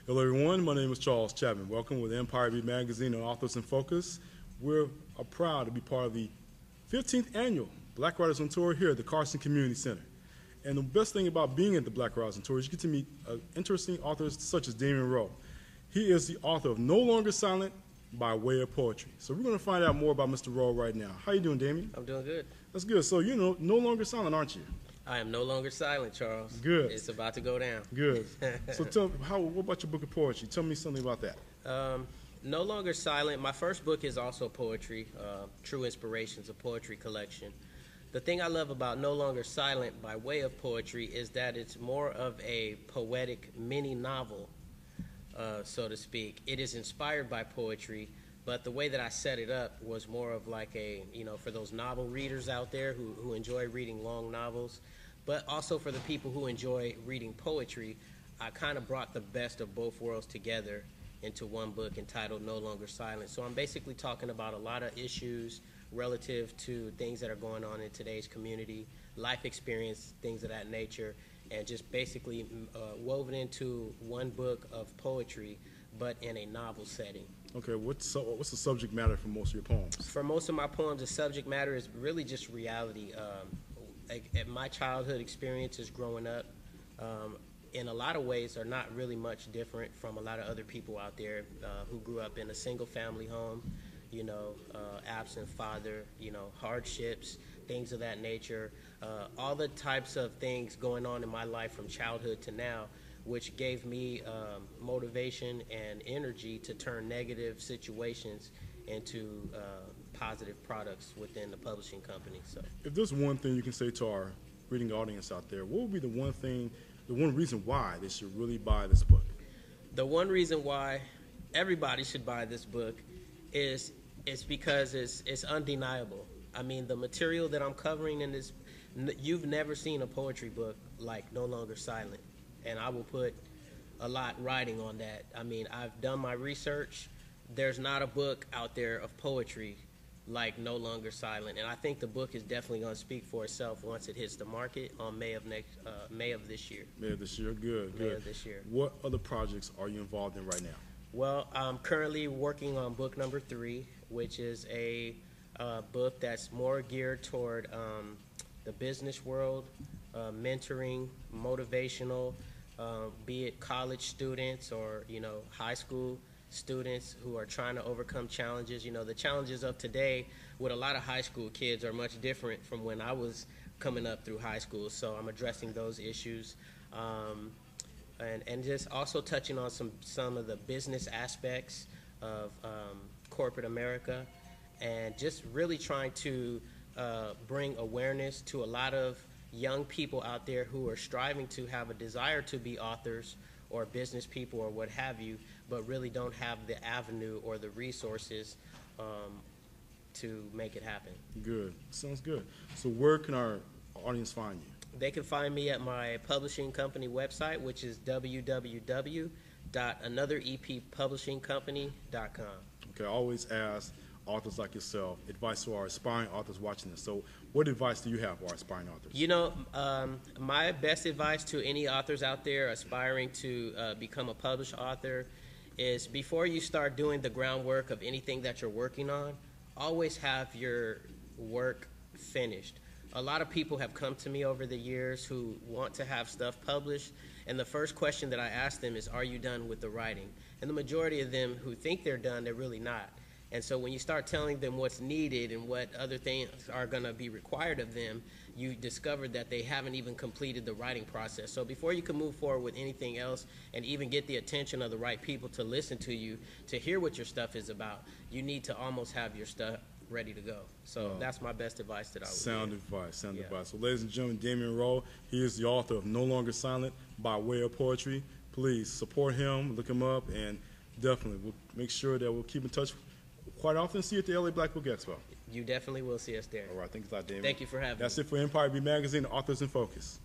Hello, everyone. My name is Charles Chapman. Welcome with Empire Beat Magazine and Authors in Focus. We're proud to be part of the 15th annual Black Writers on Tour here at the Carson Community Center. And the best thing about being at the Black Writers on Tour is you get to meet interesting authors such as Dameon Wroe. He is the author of No Longer Silent by Way of Poetry. So we're going to find out more about Mr. Wroe right now. How you doing, Dameon? I'm doing good. That's good. So you know, no longer silent, aren't you? I am no longer silent, Charles. Good. It's about to go down. Good. So tell me, what about your book of poetry? Tell me something about that. No Longer Silent. My first book is also poetry, True Inspirations, a poetry collection. The thing I love about No Longer Silent by Way of Poetry is that it's more of a poetic mini novel, so to speak. It is inspired by poetry, but the way that I set it up was more of like a, for those novel readers out there who enjoy reading long novels, but also for the people who enjoy reading poetry. I kind of brought the best of both worlds together into one book entitled No Longer Silent. So I'm basically talking about a lot of issues relative to things that are going on in today's community, life experience, things of that nature, and just basically woven into one book of poetry, but in a novel setting. Okay, what's the subject matter for most of your poems? For most of my poems, the subject matter is really just reality. My childhood experiences growing up, in a lot of ways, are not really much different from a lot of other people out there who grew up in a single family home, absent father, hardships, things of that nature, all the types of things going on in my life from childhood to now, which gave me motivation and energy to turn negative situations into positive products within the publishing company. So, if there's one thing you can say to our reading audience out there, what would be the one reason why they should really buy this book? The one reason why everybody should buy this book is because it's undeniable. I mean, the material that I'm covering in this, you've never seen a poetry book like No Longer Silent, and I will put a lot riding on that. I mean, I've done my research. There's not a book out there of poetry like No Longer Silent, and I think the book is definitely going to speak for itself once it hits the market on May of this year. May of this year, good. May of this year. What other projects are you involved in right now? Well, I'm currently working on book number 3, which is a book that's more geared toward the business world, mentoring, motivational, be it college students or high school students who are trying to overcome challenges. The challenges of today with a lot of high school kids are much different from when I was coming up through high school. So I'm addressing those issues. And just also touching on some of the business aspects of corporate America, and just really trying to bring awareness to a lot of young people out there who are striving to have a desire to be authors or business people or what have you, but really don't have the avenue or the resources to make it happen. Good. Sounds good. So where can our audience find you? They can find me at my publishing company website, which is www.anotherepublishingcompany.com. Okay, I always ask authors like yourself advice to our aspiring authors watching this. So what advice do you have for our aspiring authors? My best advice to any authors out there aspiring to become a published author is, before you start doing the groundwork of anything that you're working on, always have your work finished. A lot of people have come to me over the years who want to have stuff published, and the first question that I ask them is, are you done with the writing? And the majority of them who think they're done, they're really not. And so when you start telling them what's needed and what other things are going to be required of them, you discover that they haven't even completed the writing process. So before you can move forward with anything else and even get the attention of the right people to listen to you, to hear what your stuff is about, you need to almost have your stuff ready to go. So that's my best advice that I would give. Sound advice. So ladies and gentlemen, Dameon Wroe, he is the author of No Longer Silent by Way of Poetry. Please support him, look him up, and definitely we'll make sure that we'll keep in touch quite often. See you at the LA Black Book Expo. You definitely will see us there. All right, thanks a lot, Dameon. Thank you for having me. That's it for Empire Beat Magazine, Authors in Focus.